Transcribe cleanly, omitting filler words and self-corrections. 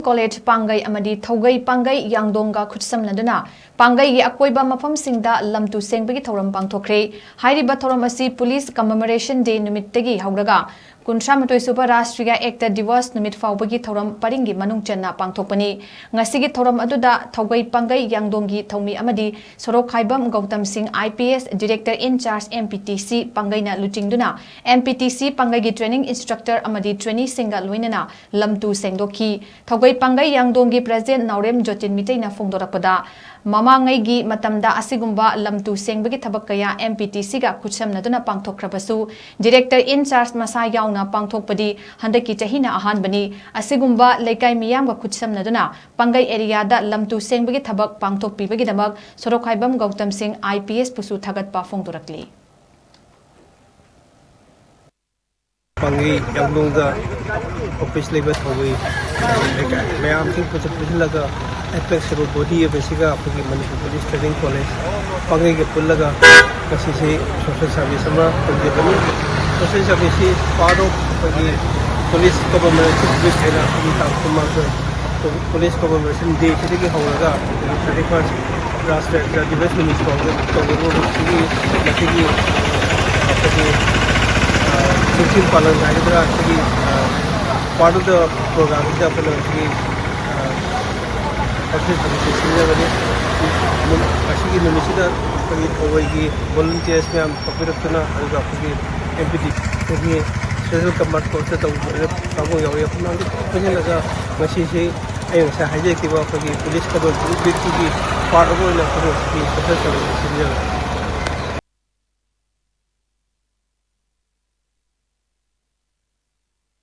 College Pangei AMADI THOUGEI Pangei YANGDONGGA KHUTSAMNADUNA Pangei Akoiba Mafam Singda Lam tu Sengbagi Thouram Pangthokhre Hairiba Thouram asi Police Commemoration Day numittagi hauraga Kuntramatoy Suba Rashtriya Ekta Divas numit faubagi Thouram paringi manung channa pangthokpani ngasigi Thouram aduda THOUGEI Pangei Yangdonggi Thomi amadi Sorok Khaibam Gautam Singh IPS Director in Charge MPTC Pangei na luchingduna MPTC Pangei gi Training Instructor amadi trainee singa loinana Lam tu sengdokhi THOUGEI Pangei Yangdonggi President Naurem Jotin Mitei na phongdorakpada Mamangai gi matamda asigumba Lam tu sengbagi thabak kaya MPTC ga khutsamnaduna pangthokrabasu Director in Charge masa yauna pangthokpadi handaki chahina ahanbani asigumba leikai miyam ga khutsamnaduna Pangei area da Lam tu sengbagi thabak pangthokpibagi damak Sorok Khaibam Gautam Singh IPS pusu thagatpa phongdorakli Pangei Yangdongga office level THOUGEI mayam sing puchalaga apex body basiga apagi Manipur Police Training College Pangei ke pullaga kasi social service ama pagdebani social service part of apagi police commemoration day ena apagi tangkuma police commemoration day chidigi hauraga 31st Rashtriya Divas Minister Congress apagi Supreme Palan Hydra actually part of the program is actually actually Numisida volunteers में पकड़ना होगा क्योंकि MPT क्योंकि special command force तो कामों यावरी अपना मुझे लगा मशीन से ऐसा हाईजेक की बात क्योंकि पुलिस का बहुत big की part of वो ना क्योंकि special service